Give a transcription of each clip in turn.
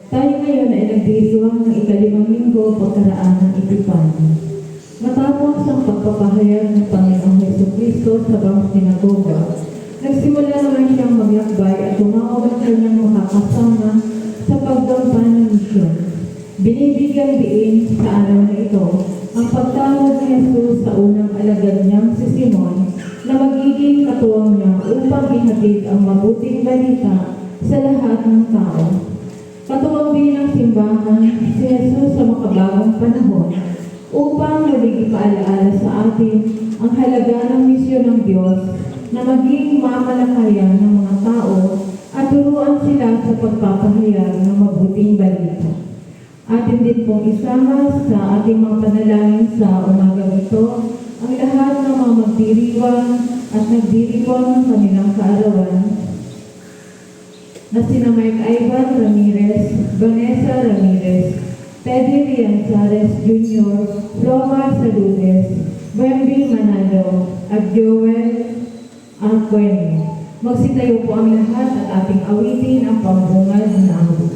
Tayo ngayon ay nagdiriwang ng ikalimang linggo pagkaraan ng Epifanya. Matapos ang pagpapahayag ng Panginoong Jesucristo sa bawat sinagoga, nagsimula naman siyang maglakbay at tumawag ang kanyang makakasama sa paggampan ng misyon. Binibigyan diin sa araw na ito ang pagtawag ni Jesus sa unang alagad niyang si Simon na magiging katuwang niya upang ihatid ang mabuting balita sa lahat ng tao. Katuwang bilang simbahan si Jesus sa makabagong panahon upang muling ipaalaala sa atin ang halaga ng misyon ng Diyos na maging mamalakayan ng mga tao at turuan sila sa pagpapahayag ng mabuting balita. Atin din pong isama sa ating mga panalangin sa umagang ito ang lahat ng mga magdiriwang at nagdiriwang ng kanilang kaarawan na sina Mike Ivan Ramirez, Vanessa Ramirez, Teddy Rianzares Jr., Roma Saludes, Wemby Manalo, at Joel Anquenio. Magsitayo po ang lahat at ating awitin ang pambungad na awit.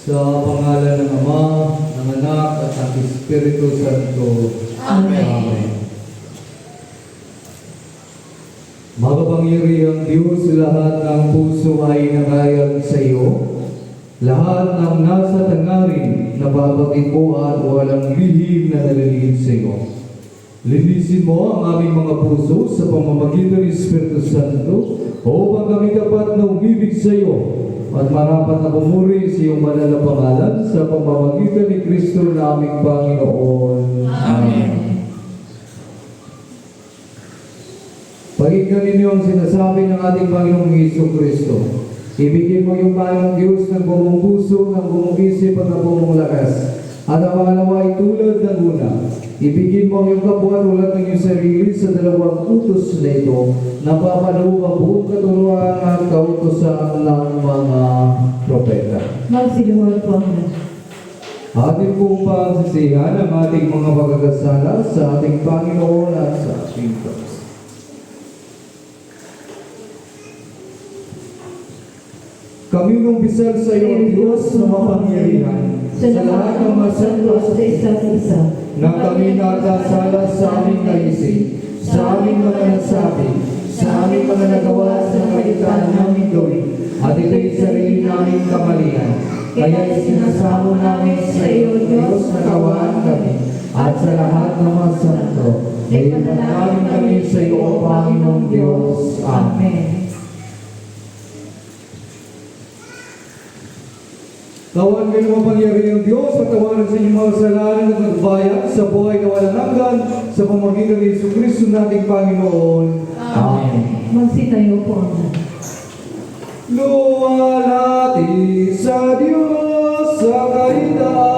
Sa pangalan ng Ama, ng Anak, at ng Espiritu Santo. Amen. Amen. Makapangyarihang Diyos, lahat ng puso ay nangayag sa iyo. Lahat ng nasa tangarin, nababagin mo at walang lihim na nalalihim sa iyo. Linisin mo ang aming mga puso sa pamamagitan ng Espiritu Santo upang kami dapat na umibig sa iyo at marapat na pumuri sa iyong banal na pangalan sa pamamagitan ni Kristo na aming Panginoon. Amen. Pakinggan ninyo ang sinasabi ng ating Panginoong Jesucristo. Ibigin mo yung Panginoong Diyos ng buong puso, ng buong isip at ng buong lakas. At ang pangalawa ay tulad ng una. Ibigin mo ang iyong kapwa tulad ng iyong sarili sa dalawang utos na ito, na papanaw ang buong katuruan at kautosan ng mga propeta. Magsiluhod po ang lahat. Atin pong pagsisihan ang ating mga pagkakasala sa ating Panginoon at sa ating Diyos. Kami umpisal sa iyo, Diyos, na mapangyarihan, sa lahat ng masantos sa isa't isa, na kami nagkasala sa aming kaisip, sa aming mga nagsabi, sa aming mga nagawa sa kalitan namin gawin, at ito'y sarili naming kamalian. Kaya sinasamo namin sa iyo, Diyos, na gawaan kami, at sa lahat ng mga santo, ay ipanalangin kami sa iyo, O Panginoong Diyos. Amen. Kawan kayo mapangyari ng Diyos, patawarin sa inyong mga kasalanan at magbayan sa buhay na walang hanggan sa pamamagitan ni Jesucristo nating Panginoon. Amen. Magsitayo po ang lahat. Luwalhati sa Diyos sa kaitaasan.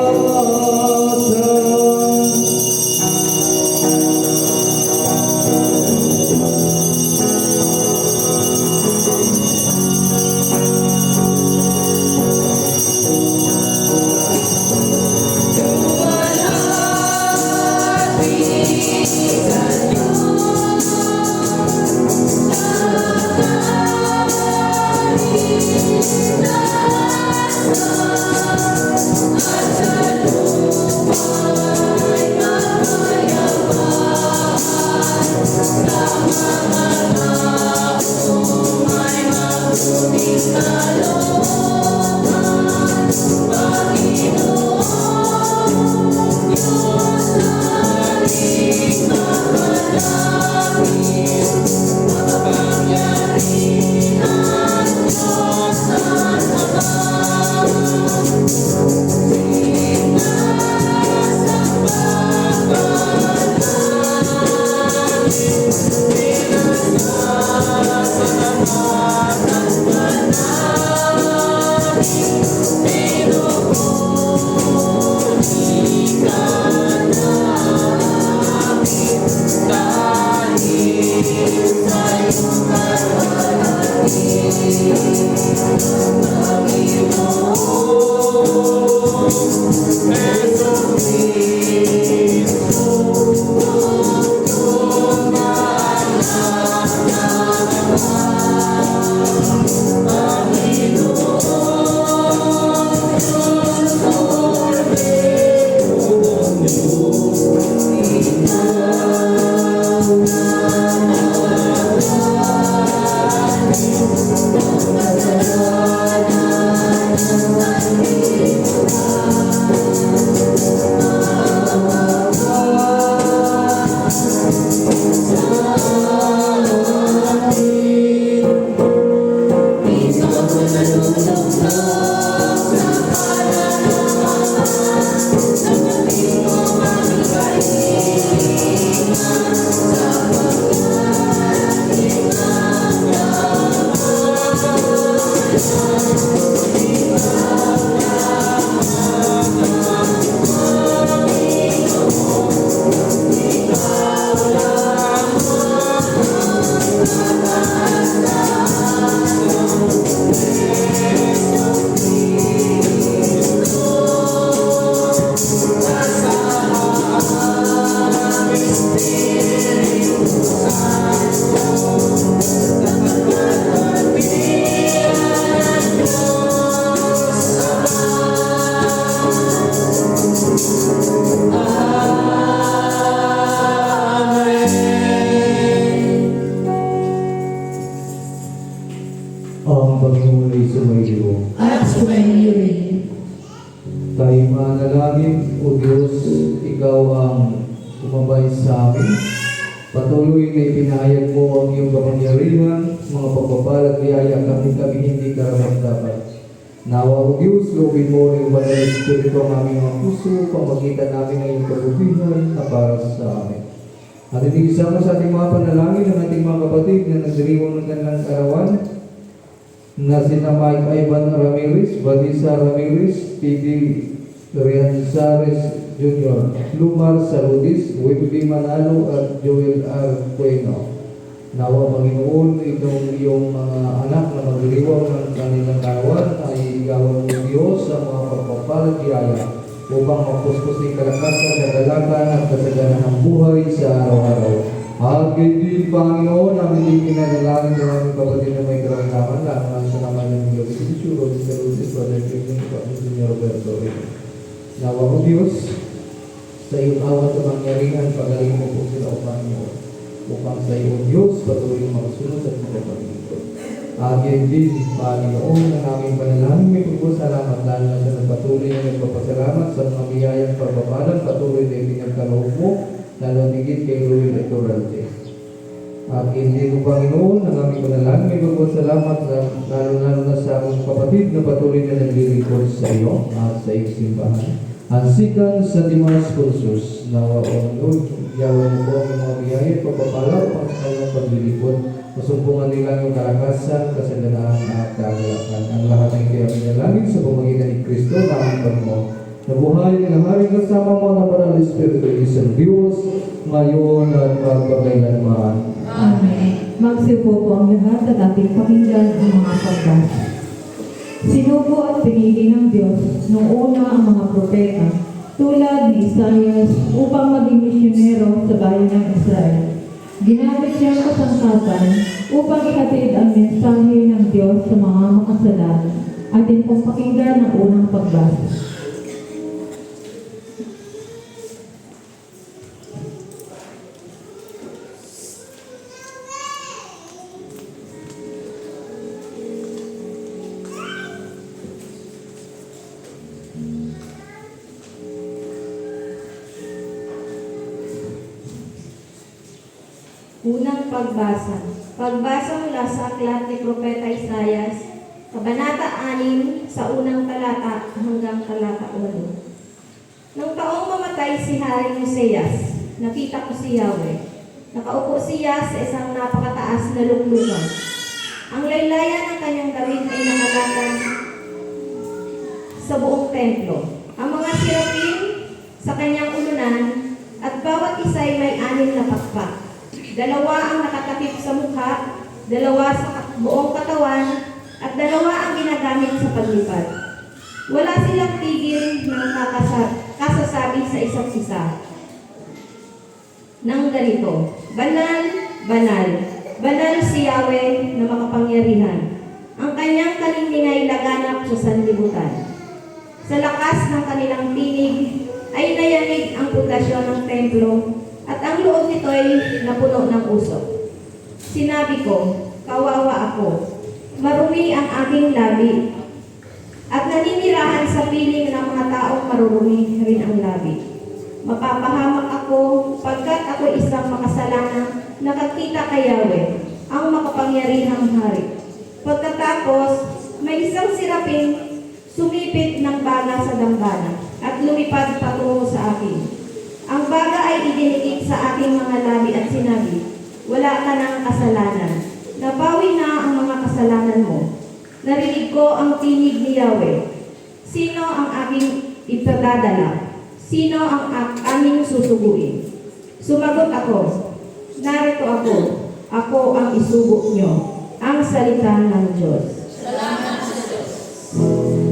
Ang Panginoon ay sumayo. At sumainyo rin. Tayo manalangin, O Diyos, Ikaw ang umabay sa amin. Patuloy na ipinahayag mo ang iyong kapangyarihan, mga pagpapalag biyaya kami hindi karapat-dapat. Nawa, O Diyos, loobin mo ng banal na Espiritu ang aming mga puso, pamagitan namin ang iyong kalubihan na para sa amin. At inisama sa ating mga panalangin ng ating mga kapatid na nagdiriwang ng kanilang karawan, na sina Mike Ivan Ramirez, Vanessa Ramirez, P.D. Rianzares Jr., Lumar Saludis, Wibby Manalo at Joel R. Bueno. Nawa, Panginoon, itong iyong mga anak na magdiriwang ng kanilang karawan ay igawan ng Diyos sa mga pagpapalag biyaya upang mapuspos ng kalakasan, kagalakan at kasagaran ng buhay sa araw-araw. At din, Panginoon, namin din pinanalangin ng aming kapatid na may karamdaman, lalo na sa naman ng Diyos, Sisyo, Rodis Carusis, Brother Christian, Pag-Monsignor Roberto Reyes. Nawa ko, Diyos, sa iyong awat at mangyarihan, pagaling mo po sila, O Panginoon, upang sa iyong Diyos, patuloy makasunod at makapaglikod. At din, Panginoon, ang aming panalangin, may pagpasalamat, lalo na sa nagpatuloy na nagpapasalamat sa mga biyayang pagpapalan, patuloy na ipinagkaloob mo, lalo higit kay Ruel Etorante. At hindi ko, Panginoon, ang aming panalangin, may pagpasalamat lalo na sa aming kapatid na patuloy na naglilingkod sa iyo at sa iyong simbahan. Ang sikan sa Dimas Cursus, nawa o Lord, yawan mo po ang mga biyaya, pagpapala upang sa kanyang paglilingkod Masumpungan nila yung kalakasan, kasaganaan at kagalakan. Ang lahat ng kiyang sa pamagitan ni Kristo na ang Panginoon. Nabuhay ng hari kasama mo na Banal Espiritu isang Diyos, ngayon at magpakailanman. Amen. Magsipo po ang lahat at ating pakinggan ang mga pagbasa. Sinugo at pinili ng Diyos noong una ang mga propeta tulad ni Isaias upang maging misyonero sa bayan ng Israel. Ginamit niya ang kasangkapan upang ihatid ang mensahe ng Diyos sa mga makasalanan. Atin pong pakinggan ang unang pagbasa. Unang pagbasa. Pagbasa mula sa aklat ni Propeta Isaias, Kabanata 6, sa unang talata hanggang talata 8. Nung taong mamatay si Haring Hoseas, nakita ko si Yahweh. Nakaupo siya sa isang napakataas na luklukan. Ang laylayan ng kanyang damit ay nakalatan sa buong templo. Ang mga sirapin sa kanyang ulunan at bawat isa ay may 6 na pakpak. 2 ang nakatakip sa mukha, 2 sa buong katawan, at 2 ang ginagamit sa paglipad. Wala silang tigil ng kasasabi sa isa't isa. Nang ganito, banal, banal, banal si Yahweh na makapangyarihan. Ang kanyang kalinling ay laganap sa sanlibutan. Sa lakas ng kanilang tinig ay nayanig ang pundasyon ng templo at ang loob nito ay napuno ng usok. Sinabi ko, kawawa ako, marumi ang aking labi, at naninirahan sa piling ng mga taong marurumi rin ang labi. Mapapahamak ako pagkat ako isang makasalanang nakakita kay Yahweh, ang makapangyarihang hari. Pagkatapos, may isang siraping sumipit ng baga sa dambana at lumipad patungo sa akin. Ang baga ay idinikit sa aking mga labi at sinabi, wala ka ng kasalanan. Nabawi na ang mga kasalanan mo. Narinig ko ang tinig ni Yahweh. Sino ang aking ipadadala? Sino ang aming susuguin? Sumagot ako, narito ako. Ako ang isugo nyo. Ang salita ng Diyos. Salamat sa Diyos. Sa mga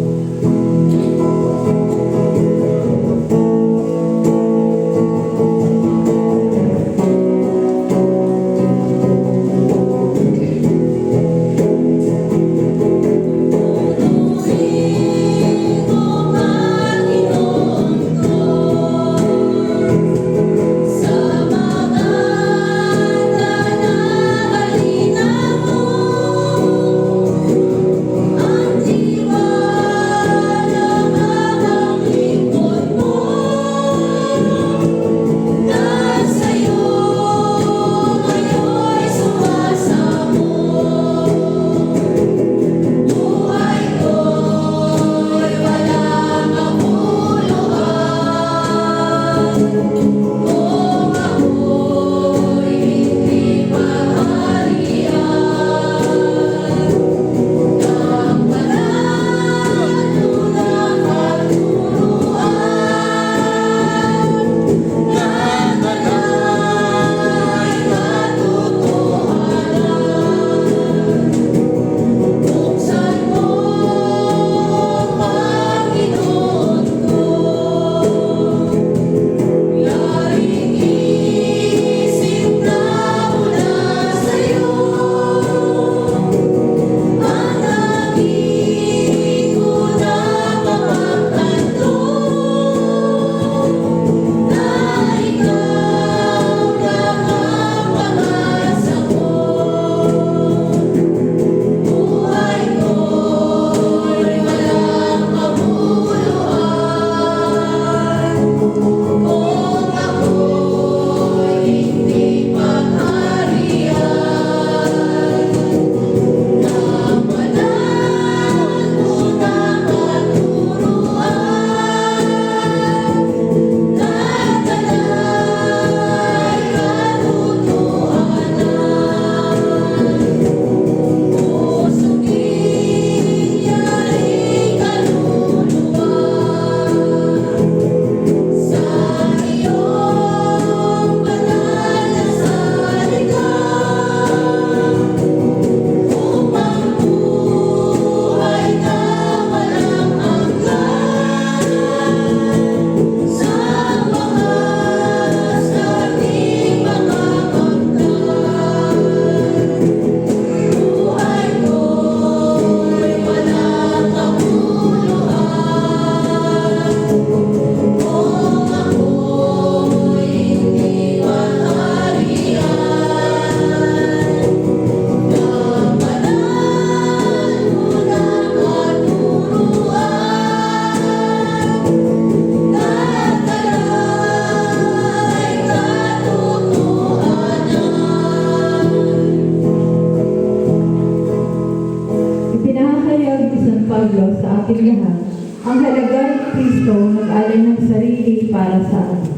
Pablo sa ating lahat, ang halaga ni Kristo nag-alay ng sarili para sa atin.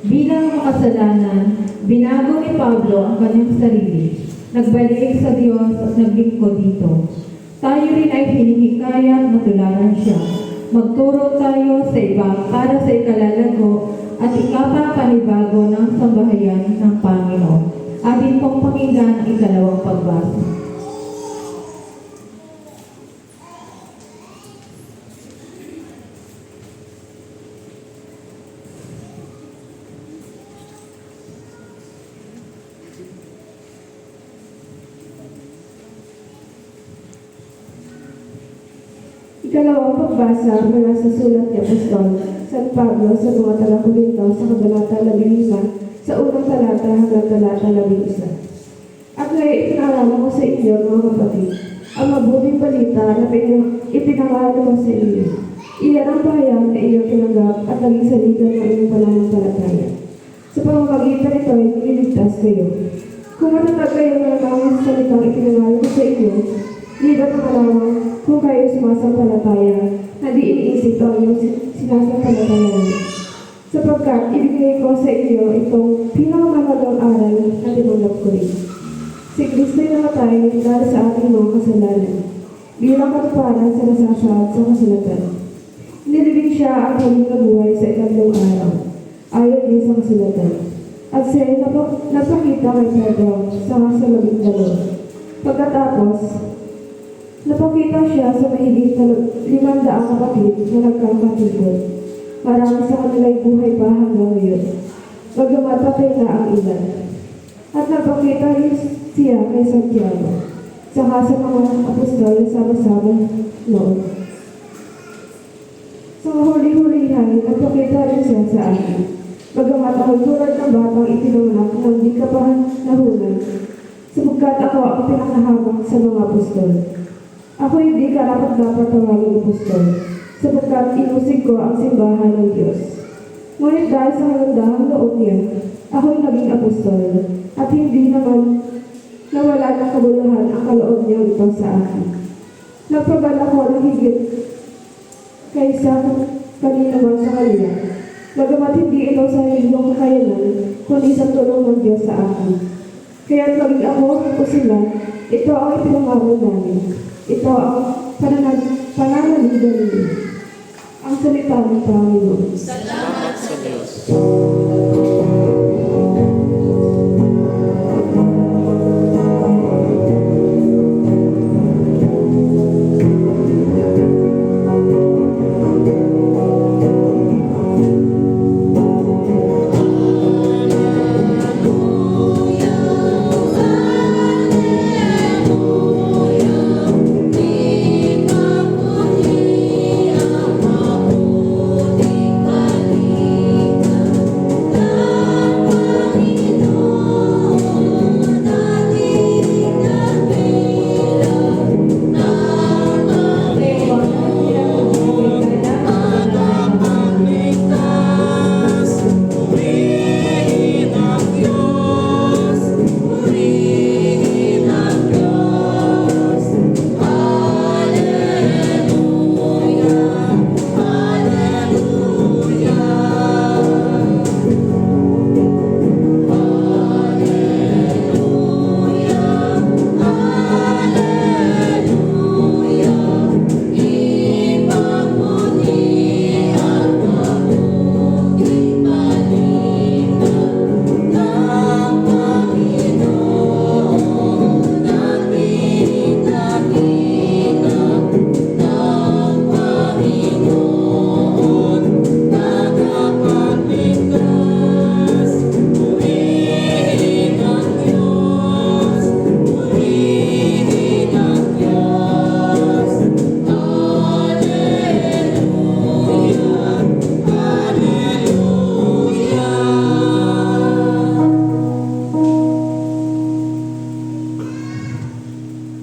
Bilang makasalanan, binago ni Pablo ang kanyang sarili, nagbalik sa Diyos at naglingkod dito. Tayo rin ay hinihikayat na tularan siya. Magturo tayo sa iba para sa ikalalago at ikapapanibago ng sambahayan ng Panginoon. Atin pong pakinggan ang ikalawang pagbasa. Ikalawang pagbasa mula sa sulat ni Apostol San Pablo sa mga taga-Korinto sa kabanata 15 sa unang talata hanggang talata 11. At ngayon ipinaalala ko sa inyo, mga kapatid, ang mabuting balita na ipinangalan ko sa inyo. Iyan ang pahayag na inyong tinanggap at naging saligan ng inyong pananampalataya. Sa pamamagitan nito ay nililigtas kayo. Kung matatag kayo na mga salitang ipinangalan ko sa inyo, di ba nakalawang kung kayo sumasampalataya na di iniisip ang iyong sinasampalataya, sapagkat ibigay ko sa inyo itong pinakamahalagang aral na tinanggap ko rin. Si Kristo'y namatay dahil sa ating mga kasalanan, bilang katuparan sa nasasaad sa kasulatan. Nilibing siya ang kanyang nabuhay sa ikatlong araw, ayon din sa kasulatan. At siya napakita kay Pedro sa 12. Pagkatapos, napakita siya sa mahigit na 500 kapatid na nagkakatigod. Marami sa kanila'y buhay pa hanggang ngayon. Bagamat patay na ang ilan. At napakita rin siya kay Santiago, saka sa mga apostol na sama-sama noon. Sa huli-hulihan, napakita rin siya sa akin. Bagamat ako tulad ng batang ipinanganak ng di ka pa nahunan, sapagkat ako ang pinakahabang sa mga apostol. Ako hindi karapat-dapat tawagin apostol, sapagkat inusig ko ang simbahan ng Diyos. Ngunit dahil sa kalandahang loob niya, ako'y naging apostol, at hindi naman nawala ng kabuluhan ang kaloob niya ito sa akin. Nagpabala ko ng higit kaysa kanina man sa kanila, bagamat hindi ito sa kong kakayanan, kundi sa tulong ng Diyos sa akin. Kaya maging ako o sila, ito ang ipinangalan namin. Ito ang pananaligan niyo. Ang salita ng Panginoon. Salamat sa Diyos.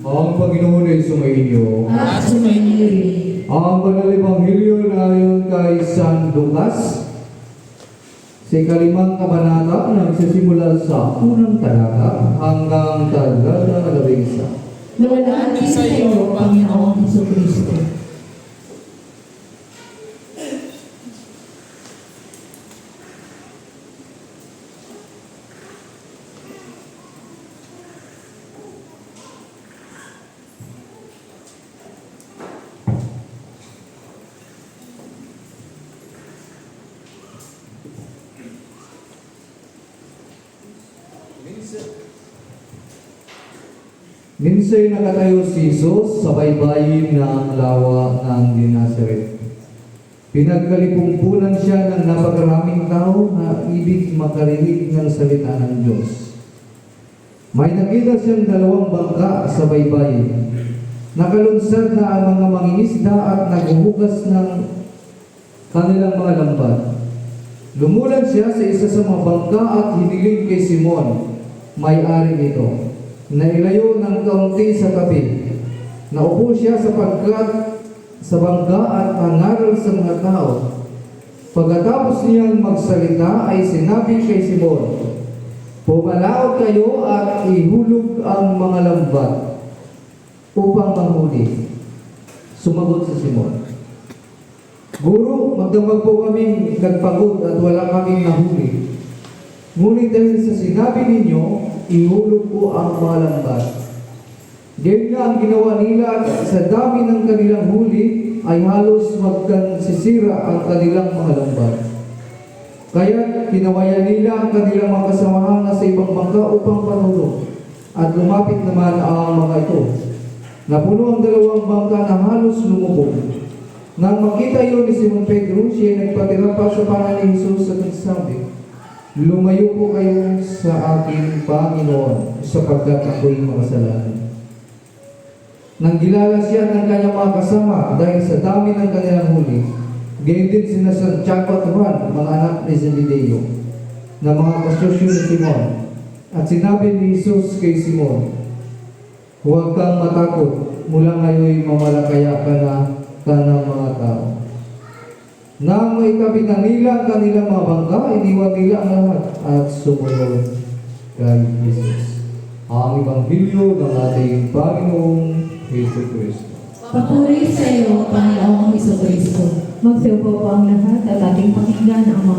Ang Panginoon ay sumainyo. At sumainyo rin. Ang Banal Ebanghelyo na ayon kay San Lucas, sa ikalimang kabanata na nagsisimula sa unang talata hanggang talata 11. Nawalhati sa iyo, Panginoong Hesus Kristo. Minsay nakatayo si Jesus sa baybayin ng lawa ng Dinasaret. Pinagkalipumpunan siya ng napakaraming tao na ibig makarinig ng salita ng Diyos. May nakita siyang dalawang bangka sa baybayin. Nakalunsad na ang mga mangingisda at naghuhugas ng kanilang mga lambat. Lumulan siya sa isa sa mga bangka at hiniling kay Simon, may-ari nito, na ilayo ng kaunti sa tabi. Naupo siya sa bangka at nangaral sa mga tao. Pagkatapos niyang magsalita ay sinabi kay Simon, "Pumalaot kayo at ihulog ang mga lambat upang manghuli." Sumagot si Simon, "Guro, magdamag po kaming nagpagod at wala kaming nahuli. Ngunit dahil sa sinabi ninyo, ihulog ko ang mga lambat." Ganyan nga ang ginawa nila at sa dami ng kanilang huli ay halos magkansisira ang kanilang mga lambat. Kaya pinawayan nila ang kanilang mga kasamahan na sa ibang bangka upang panulong. At lumapit naman ang mga ito. Napuno ang dalawang bangka na halos lumubog. Nang makita yun ni Simon Pedro, siya nagpatira pa sa pangalan ni Jesus at nagsabi, "Lumayo po kayo sa aking Panginoon sapagkat ako'y makasalanan." Nang gilala siya ng kanyang mga kasama dahil sa dami ng kanilang huli, gayon din sina Santiago at Juan, mga anak ni Zebedeo, na mga kasosyo ni Simon. At sinabi ni Jesus kay Simon, "Huwag kang matakot, mula ngayon mamalakaya ka ng mga tao." Nang maitabi na nila ang kanilang mga bangka, iniwan nila ang lahat at sumunod kay Jesus. Ang Ebanghelyo ng ating Panginoong Jesucristo. Papuri sa iyo, Panginoong Jesucristo. Magsiupo po ang lahat at ating pakinggan ang mga